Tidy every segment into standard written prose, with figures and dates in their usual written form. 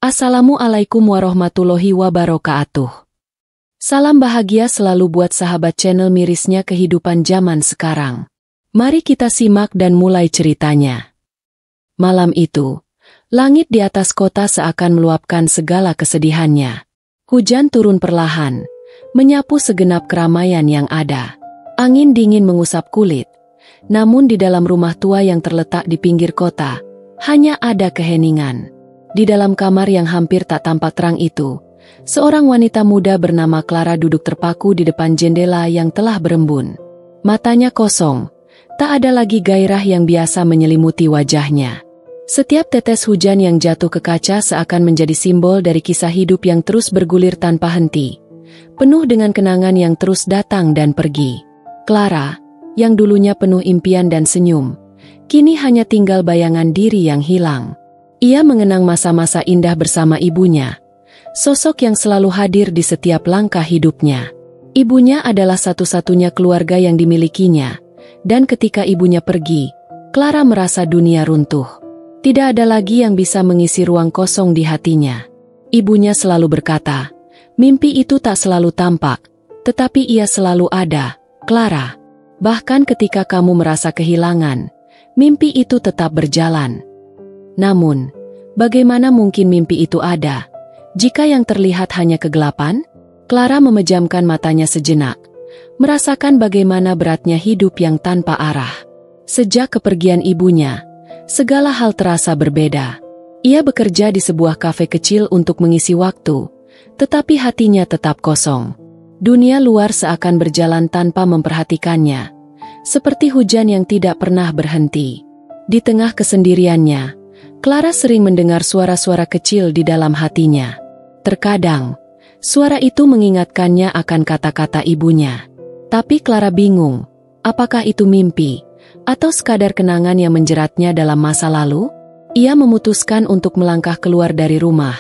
Assalamualaikum warahmatullahi wabarakatuh. Salam bahagia selalu buat sahabat channel mirisnya kehidupan zaman sekarang. Mari kita simak dan mulai ceritanya. Malam itu, langit di atas kota seakan meluapkan segala kesedihannya. Hujan turun perlahan, menyapu segenap keramaian yang ada. Angin dingin mengusap kulit, namun di dalam rumah tua yang terletak di pinggir kota, hanya ada keheningan. Di dalam kamar yang hampir tak tampak terang itu, seorang wanita muda bernama Clara duduk terpaku di depan jendela yang telah berembun. Matanya kosong, tak ada lagi gairah yang biasa menyelimuti wajahnya. Setiap tetes hujan yang jatuh ke kaca seakan menjadi simbol dari kisah hidup yang terus bergulir tanpa henti, penuh dengan kenangan yang terus datang dan pergi. Clara, yang dulunya penuh impian dan senyum, kini hanya tinggal bayangan diri yang hilang. Ia mengenang masa-masa indah bersama ibunya, sosok yang selalu hadir di setiap langkah hidupnya. Ibunya adalah satu-satunya keluarga yang dimilikinya, dan ketika ibunya pergi, Clara merasa dunia runtuh. Tidak ada lagi yang bisa mengisi ruang kosong di hatinya. Ibunya selalu berkata, mimpi itu tak selalu tampak, tetapi ia selalu ada, Clara. Bahkan ketika kamu merasa kehilangan, mimpi itu tetap berjalan. Namun, bagaimana mungkin mimpi itu ada, jika yang terlihat hanya kegelapan? Clara memejamkan matanya sejenak, merasakan bagaimana beratnya hidup yang tanpa arah. Sejak kepergian ibunya, segala hal terasa berbeda. Ia bekerja di sebuah kafe kecil untuk mengisi waktu, tetapi hatinya tetap kosong. Dunia luar seakan berjalan tanpa memperhatikannya, seperti hujan yang tidak pernah berhenti. Di tengah kesendiriannya, Clara sering mendengar suara-suara kecil di dalam hatinya. Terkadang, suara itu mengingatkannya akan kata-kata ibunya. Tapi Clara bingung, apakah itu mimpi, atau sekadar kenangan yang menjeratnya dalam masa lalu? Ia memutuskan untuk melangkah keluar dari rumah,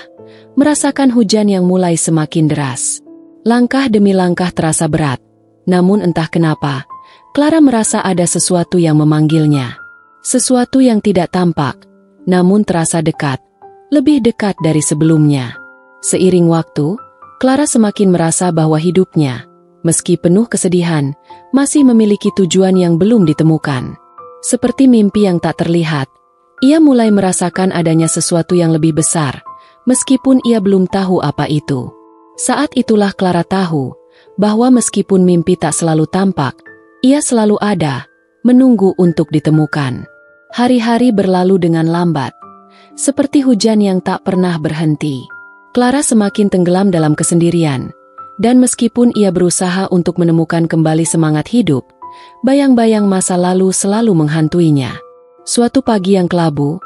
merasakan hujan yang mulai semakin deras. Langkah demi langkah terasa berat, namun entah kenapa, Clara merasa ada sesuatu yang memanggilnya. Sesuatu yang tidak tampak, namun terasa dekat, lebih dekat dari sebelumnya. Seiring waktu, Clara semakin merasa bahwa hidupnya, meski penuh kesedihan, masih memiliki tujuan yang belum ditemukan. Seperti mimpi yang tak terlihat, ia mulai merasakan adanya sesuatu yang lebih besar, meskipun ia belum tahu apa itu. Saat itulah Clara tahu, bahwa meskipun mimpi tak selalu tampak, ia selalu ada, menunggu untuk ditemukan. Hari-hari berlalu dengan lambat, seperti hujan yang tak pernah berhenti. Clara semakin tenggelam dalam kesendirian, dan meskipun ia berusaha untuk menemukan kembali semangat hidup, bayang-bayang masa lalu selalu menghantuinya. Suatu pagi yang kelabu,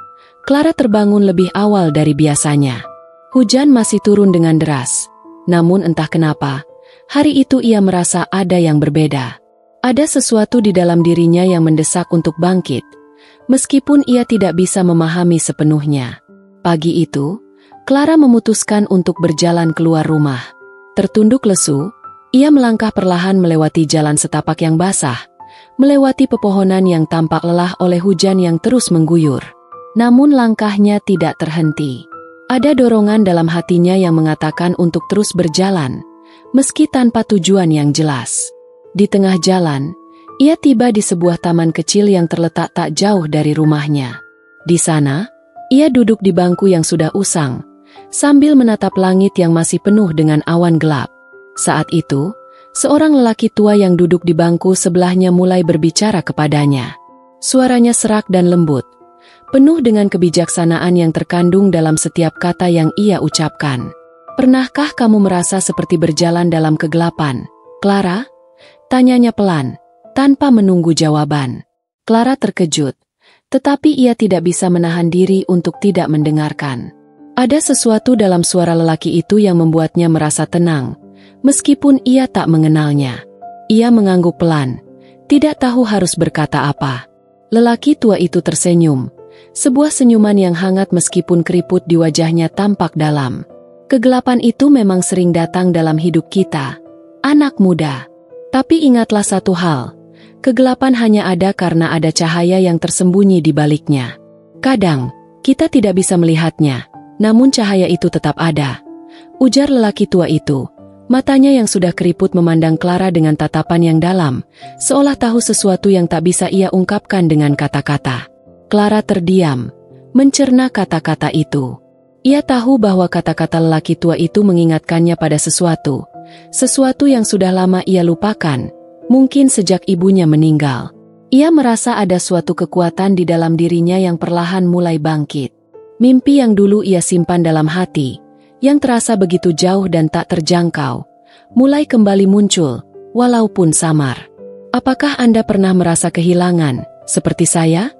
Clara terbangun lebih awal dari biasanya. Hujan masih turun dengan deras, namun entah kenapa, hari itu ia merasa ada yang berbeda. Ada sesuatu di dalam dirinya yang mendesak untuk bangkit, meskipun ia tidak bisa memahami sepenuhnya. Pagi itu, Clara memutuskan untuk berjalan keluar rumah. Tertunduk lesu, ia melangkah perlahan melewati jalan setapak yang basah, melewati pepohonan yang tampak lelah oleh hujan yang terus mengguyur. Namun langkahnya tidak terhenti. Ada dorongan dalam hatinya yang mengatakan untuk terus berjalan, meski tanpa tujuan yang jelas. Di tengah jalan, ia tiba di sebuah taman kecil yang terletak tak jauh dari rumahnya. Di sana, ia duduk di bangku yang sudah usang, sambil menatap langit yang masih penuh dengan awan gelap. Saat itu, seorang lelaki tua yang duduk di bangku sebelahnya mulai berbicara kepadanya. Suaranya serak dan lembut, penuh dengan kebijaksanaan yang terkandung dalam setiap kata yang ia ucapkan. "Pernahkah kamu merasa seperti berjalan dalam kegelapan, Clara?" Tanyanya pelan, tanpa menunggu jawaban. Clara terkejut, tetapi ia tidak bisa menahan diri untuk tidak mendengarkan. Ada sesuatu dalam suara lelaki itu yang membuatnya merasa tenang, meskipun ia tak mengenalnya. Ia mengangguk pelan, tidak tahu harus berkata apa. Lelaki tua itu tersenyum, sebuah senyuman yang hangat meskipun keriput di wajahnya tampak dalam. Kegelapan itu memang sering datang dalam hidup kita, anak muda. Tapi ingatlah satu hal, kegelapan hanya ada karena ada cahaya yang tersembunyi di baliknya. Kadang, kita tidak bisa melihatnya, Namun cahaya itu tetap ada, ujar lelaki tua itu. Matanya yang sudah keriput memandang Clara dengan tatapan yang dalam, seolah tahu sesuatu yang tak bisa ia ungkapkan dengan kata-kata. Clara terdiam, mencerna kata-kata itu. Ia tahu bahwa kata-kata lelaki tua itu mengingatkannya pada sesuatu yang sudah lama ia lupakan, mungkin sejak ibunya meninggal. Ia merasa ada suatu kekuatan di dalam dirinya yang perlahan mulai bangkit. Mimpi yang dulu ia simpan dalam hati, yang terasa begitu jauh dan tak terjangkau, mulai kembali muncul, walaupun samar. "Apakah Anda pernah merasa kehilangan, seperti saya?"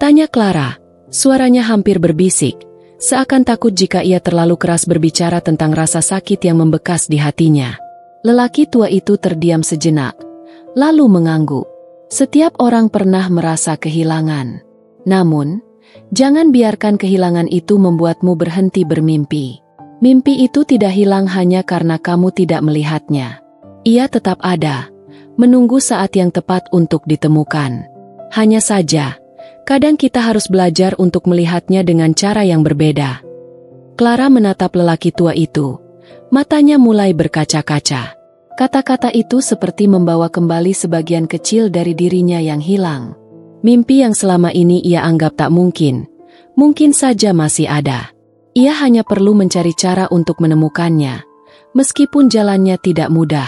tanya Clara. Suaranya hampir berbisik, seakan takut jika ia terlalu keras berbicara tentang rasa sakit yang membekas di hatinya. Lelaki tua itu terdiam sejenak, lalu mengangguk. "Setiap orang pernah merasa kehilangan. Namun, jangan biarkan kehilangan itu membuatmu berhenti bermimpi. Mimpi itu tidak hilang hanya karena kamu tidak melihatnya. Ia tetap ada, menunggu saat yang tepat untuk ditemukan. Hanya saja, kadang kita harus belajar untuk melihatnya dengan cara yang berbeda." Clara menatap lelaki tua itu. Matanya mulai berkaca-kaca. Kata-kata itu seperti membawa kembali sebagian kecil dari dirinya yang hilang. Mimpi yang selama ini ia anggap tak mungkin saja masih ada. Ia hanya perlu mencari cara untuk menemukannya, meskipun jalannya tidak mudah.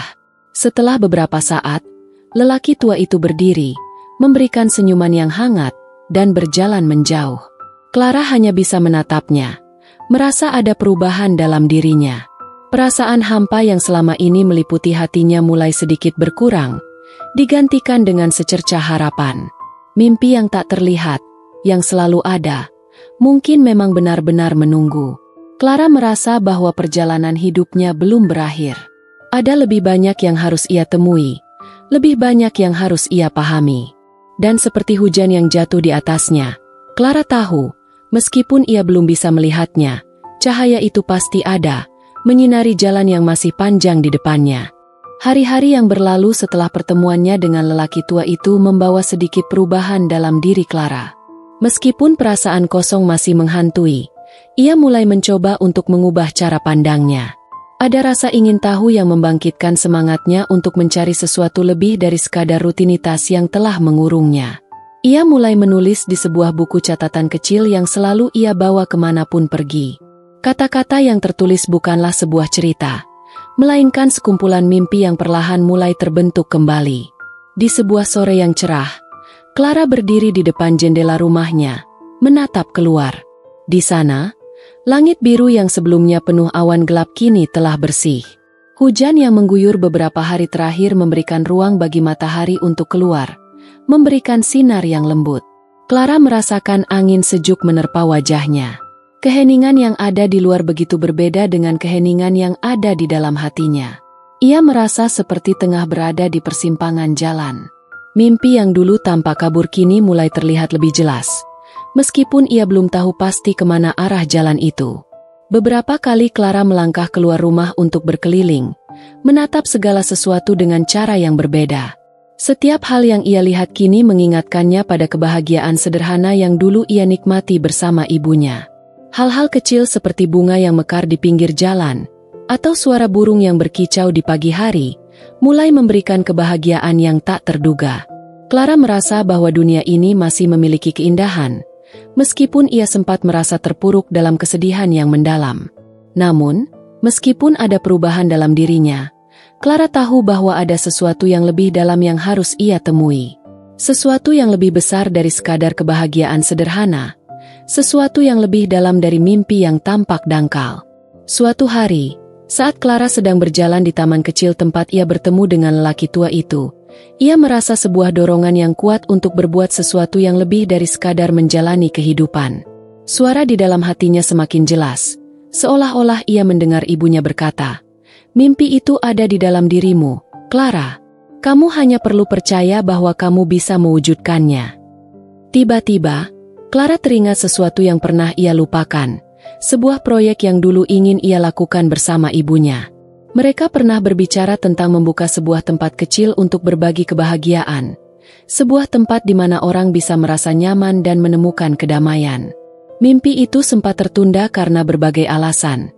Setelah beberapa saat, lelaki tua itu berdiri, memberikan senyuman yang hangat, dan berjalan menjauh. Clara hanya bisa menatapnya, merasa ada perubahan dalam dirinya. Perasaan hampa yang selama ini meliputi hatinya mulai sedikit berkurang, digantikan dengan secercah harapan. Mimpi yang tak terlihat, yang selalu ada, mungkin memang benar-benar menunggu. Clara merasa bahwa perjalanan hidupnya belum berakhir. Ada lebih banyak yang harus ia temui, lebih banyak yang harus ia pahami. Dan seperti hujan yang jatuh di atasnya, Clara tahu, meskipun ia belum bisa melihatnya, cahaya itu pasti ada, menyinari jalan yang masih panjang di depannya. Hari-hari yang berlalu setelah pertemuannya dengan lelaki tua itu membawa sedikit perubahan dalam diri Clara. Meskipun perasaan kosong masih menghantui, ia mulai mencoba untuk mengubah cara pandangnya. Ada rasa ingin tahu yang membangkitkan semangatnya untuk mencari sesuatu lebih dari sekadar rutinitas yang telah mengurungnya. Ia mulai menulis di sebuah buku catatan kecil yang selalu ia bawa kemanapun pergi. Kata-kata yang tertulis bukanlah sebuah cerita, melainkan sekumpulan mimpi yang perlahan mulai terbentuk kembali. Di sebuah sore yang cerah, Clara berdiri di depan jendela rumahnya, menatap keluar. Di sana, langit biru yang sebelumnya penuh awan gelap kini telah bersih. Hujan yang mengguyur beberapa hari terakhir memberikan ruang bagi matahari untuk keluar, memberikan sinar yang lembut. Clara merasakan angin sejuk menerpa wajahnya. Keheningan yang ada di luar begitu berbeda dengan keheningan yang ada di dalam hatinya. Ia merasa seperti tengah berada di persimpangan jalan. Mimpi yang dulu tampak kabur kini mulai terlihat lebih jelas, meskipun ia belum tahu pasti kemana arah jalan itu. Beberapa kali Clara melangkah keluar rumah untuk berkeliling, menatap segala sesuatu dengan cara yang berbeda. Setiap hal yang ia lihat kini mengingatkannya pada kebahagiaan sederhana yang dulu ia nikmati bersama ibunya. Hal-hal kecil seperti bunga yang mekar di pinggir jalan, atau suara burung yang berkicau di pagi hari, mulai memberikan kebahagiaan yang tak terduga. Clara merasa bahwa dunia ini masih memiliki keindahan, meskipun ia sempat merasa terpuruk dalam kesedihan yang mendalam. Namun, meskipun ada perubahan dalam dirinya, Clara tahu bahwa ada sesuatu yang lebih dalam yang harus ia temui. Sesuatu yang lebih besar dari sekadar kebahagiaan sederhana, sesuatu yang lebih dalam dari mimpi yang tampak dangkal. Suatu hari, saat Clara sedang berjalan di taman kecil tempat ia bertemu dengan lelaki tua itu, ia merasa sebuah dorongan yang kuat untuk berbuat sesuatu yang lebih dari sekadar menjalani kehidupan. Suara di dalam hatinya semakin jelas, seolah-olah ia mendengar ibunya berkata, "Mimpi itu ada di dalam dirimu, Clara. Kamu hanya perlu percaya bahwa kamu bisa mewujudkannya." Tiba-tiba, Clara teringat sesuatu yang pernah ia lupakan, sebuah proyek yang dulu ingin ia lakukan bersama ibunya. Mereka pernah berbicara tentang membuka sebuah tempat kecil untuk berbagi kebahagiaan, sebuah tempat di mana orang bisa merasa nyaman dan menemukan kedamaian. Mimpi itu sempat tertunda karena berbagai alasan.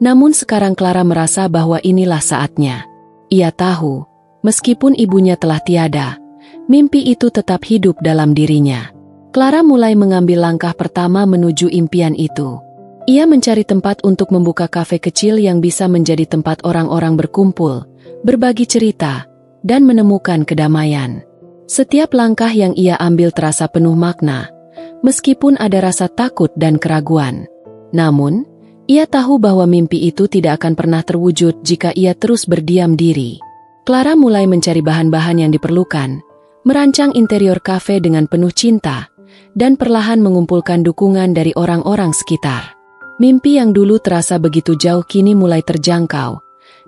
Namun sekarang Clara merasa bahwa inilah saatnya. Ia tahu, meskipun ibunya telah tiada, mimpi itu tetap hidup dalam dirinya. Clara mulai mengambil langkah pertama menuju impian itu. Ia mencari tempat untuk membuka kafe kecil yang bisa menjadi tempat orang-orang berkumpul, berbagi cerita, dan menemukan kedamaian. Setiap langkah yang ia ambil terasa penuh makna, meskipun ada rasa takut dan keraguan. Namun, ia tahu bahwa mimpi itu tidak akan pernah terwujud jika ia terus berdiam diri. Clara mulai mencari bahan-bahan yang diperlukan, merancang interior kafe dengan penuh cinta, dan perlahan mengumpulkan dukungan dari orang-orang sekitar. Mimpi yang dulu terasa begitu jauh kini mulai terjangkau,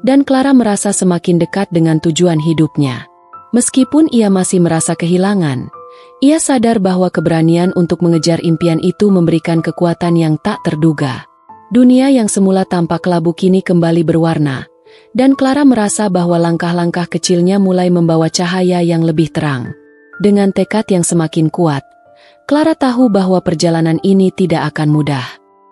dan Clara merasa semakin dekat dengan tujuan hidupnya. Meskipun ia masih merasa kehilangan, ia sadar bahwa keberanian untuk mengejar impian itu memberikan kekuatan yang tak terduga. Dunia yang semula tampak kelabu kini kembali berwarna, dan Clara merasa bahwa langkah-langkah kecilnya mulai membawa cahaya yang lebih terang. Dengan tekad yang semakin kuat, Clara tahu bahwa perjalanan ini tidak akan mudah.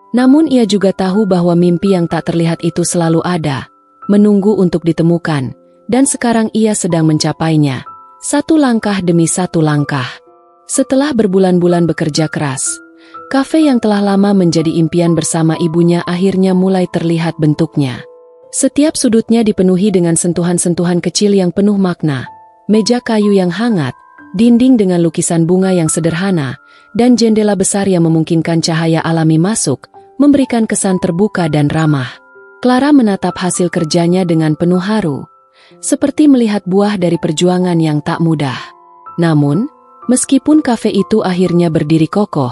Namun ia juga tahu bahwa mimpi yang tak terlihat itu selalu ada, menunggu untuk ditemukan, dan sekarang ia sedang mencapainya, satu langkah demi satu langkah. Setelah berbulan-bulan bekerja keras, kafe yang telah lama menjadi impian bersama ibunya akhirnya mulai terlihat bentuknya. Setiap sudutnya dipenuhi dengan sentuhan-sentuhan kecil yang penuh makna, meja kayu yang hangat, dinding dengan lukisan bunga yang sederhana, dan jendela besar yang memungkinkan cahaya alami masuk, memberikan kesan terbuka dan ramah. Clara menatap hasil kerjanya dengan penuh haru, seperti melihat buah dari perjuangan yang tak mudah. Namun, meskipun kafe itu akhirnya berdiri kokoh,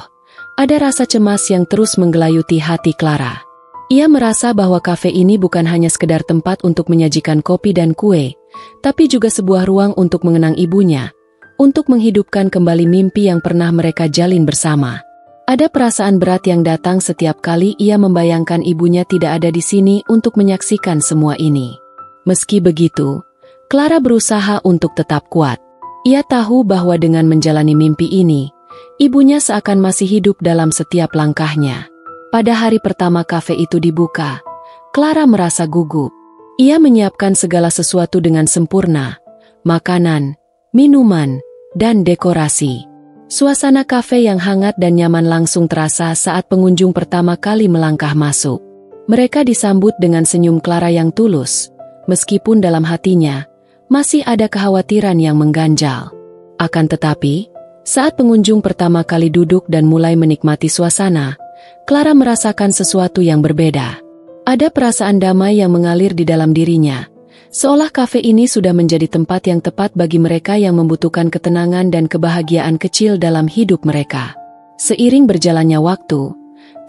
ada rasa cemas yang terus menggelayuti hati Clara. Ia merasa bahwa kafe ini bukan hanya sekedar tempat untuk menyajikan kopi dan kue, tapi juga sebuah ruang untuk mengenang ibunya, untuk menghidupkan kembali mimpi yang pernah mereka jalin bersama. Ada perasaan berat yang datang setiap kali ia membayangkan ibunya tidak ada di sini untuk menyaksikan semua ini. Meski begitu, Clara berusaha untuk tetap kuat. Ia tahu bahwa dengan menjalani mimpi ini, ibunya seakan masih hidup dalam setiap langkahnya. Pada hari pertama kafe itu dibuka, Clara merasa gugup. Ia menyiapkan segala sesuatu dengan sempurna, makanan, minuman, dan dekorasi. Suasana kafe yang hangat dan nyaman langsung terasa saat pengunjung pertama kali melangkah masuk. Mereka disambut dengan senyum Clara yang tulus, meskipun dalam hatinya masih ada kekhawatiran yang mengganjal. Akan tetapi, saat pengunjung pertama kali duduk dan mulai menikmati suasana, Clara merasakan sesuatu yang berbeda. Ada perasaan damai yang mengalir di dalam dirinya, seolah kafe ini sudah menjadi tempat yang tepat bagi mereka yang membutuhkan ketenangan dan kebahagiaan kecil dalam hidup mereka. Seiring berjalannya waktu,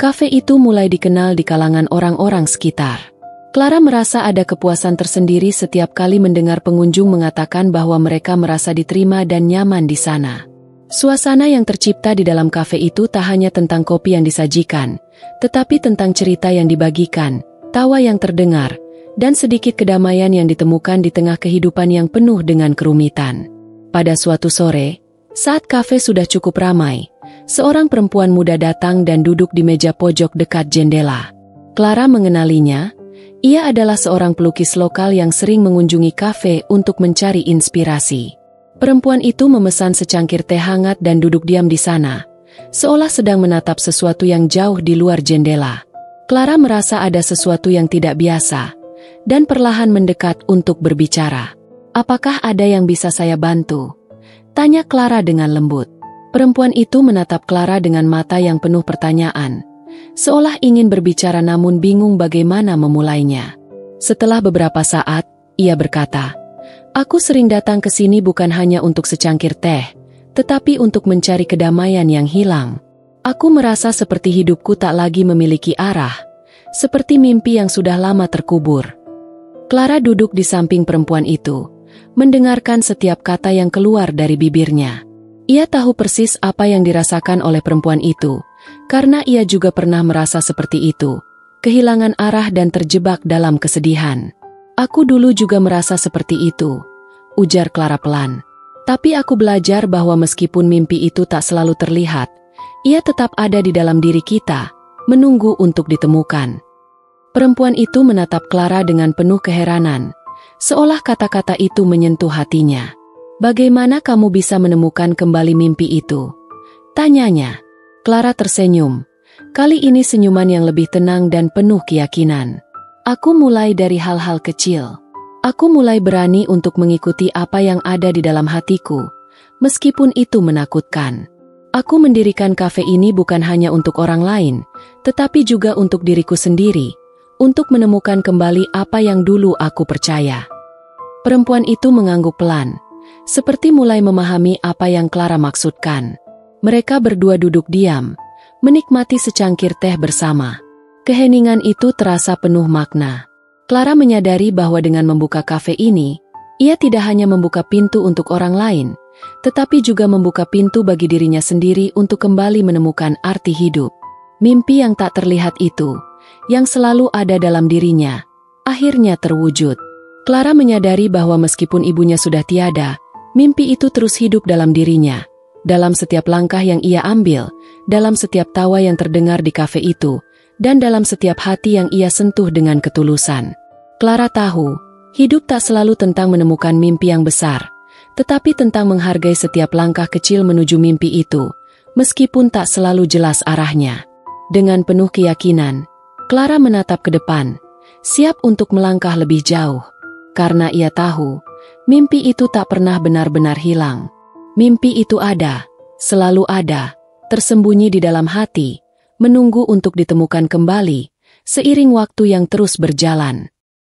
kafe itu mulai dikenal di kalangan orang-orang sekitar. Clara merasa ada kepuasan tersendiri setiap kali mendengar pengunjung mengatakan bahwa mereka merasa diterima dan nyaman di sana. Suasana yang tercipta di dalam kafe itu tak hanya tentang kopi yang disajikan, tetapi tentang cerita yang dibagikan, tawa yang terdengar, dan sedikit kedamaian yang ditemukan di tengah kehidupan yang penuh dengan kerumitan. Pada suatu sore, saat kafe sudah cukup ramai, seorang perempuan muda datang dan duduk di meja pojok dekat jendela. Clara mengenalinya. Ia adalah seorang pelukis lokal yang sering mengunjungi kafe untuk mencari inspirasi. Perempuan itu memesan secangkir teh hangat dan duduk diam di sana, seolah sedang menatap sesuatu yang jauh di luar jendela. Clara merasa ada sesuatu yang tidak biasa, dan perlahan mendekat untuk berbicara. "Apakah ada yang bisa saya bantu?" tanya Clara dengan lembut. Perempuan itu menatap Clara dengan mata yang penuh pertanyaan, seolah ingin berbicara namun bingung bagaimana memulainya. Setelah beberapa saat, ia berkata, "Aku sering datang ke sini bukan hanya untuk secangkir teh, tetapi untuk mencari kedamaian yang hilang. Aku merasa seperti hidupku tak lagi memiliki arah, seperti mimpi yang sudah lama terkubur." Clara duduk di samping perempuan itu, mendengarkan setiap kata yang keluar dari bibirnya. Ia tahu persis apa yang dirasakan oleh perempuan itu, karena ia juga pernah merasa seperti itu, kehilangan arah dan terjebak dalam kesedihan. "Aku dulu juga merasa seperti itu," ujar Clara pelan. "Tapi aku belajar bahwa meskipun mimpi itu tak selalu terlihat, Ia tetap ada di dalam diri kita, menunggu untuk ditemukan. Perempuan itu menatap Clara dengan penuh keheranan, seolah kata-kata itu menyentuh hatinya. Bagaimana kamu bisa menemukan kembali mimpi itu? Tanyanya. Clara tersenyum. Kali ini senyuman yang lebih tenang dan penuh keyakinan. Aku mulai dari hal-hal kecil. Aku mulai berani untuk mengikuti apa yang ada di dalam hatiku, meskipun itu menakutkan. Aku mendirikan kafe ini bukan hanya untuk orang lain, tetapi juga untuk diriku sendiri, untuk menemukan kembali apa yang dulu aku percaya. Perempuan itu mengangguk pelan, seperti mulai memahami apa yang Clara maksudkan. Mereka berdua duduk diam, menikmati secangkir teh bersama. Keheningan itu terasa penuh makna. Clara menyadari bahwa dengan membuka kafe ini, ia tidak hanya membuka pintu untuk orang lain, tetapi juga membuka pintu bagi dirinya sendiri untuk kembali menemukan arti hidup. Mimpi yang tak terlihat itu, yang selalu ada dalam dirinya, akhirnya terwujud. Clara menyadari bahwa meskipun ibunya sudah tiada, mimpi itu terus hidup dalam dirinya. Dalam setiap langkah yang ia ambil, dalam setiap tawa yang terdengar di kafe itu, dan dalam setiap hati yang ia sentuh dengan ketulusan. Clara tahu, hidup tak selalu tentang menemukan mimpi yang besar, tetapi tentang menghargai setiap langkah kecil menuju mimpi itu, meskipun tak selalu jelas arahnya. Dengan penuh keyakinan, Clara menatap ke depan, siap untuk melangkah lebih jauh. Karena ia tahu, mimpi itu tak pernah benar-benar hilang. Mimpi itu ada, selalu ada, tersembunyi di dalam hati, menunggu untuk ditemukan kembali, seiring waktu yang terus berjalan.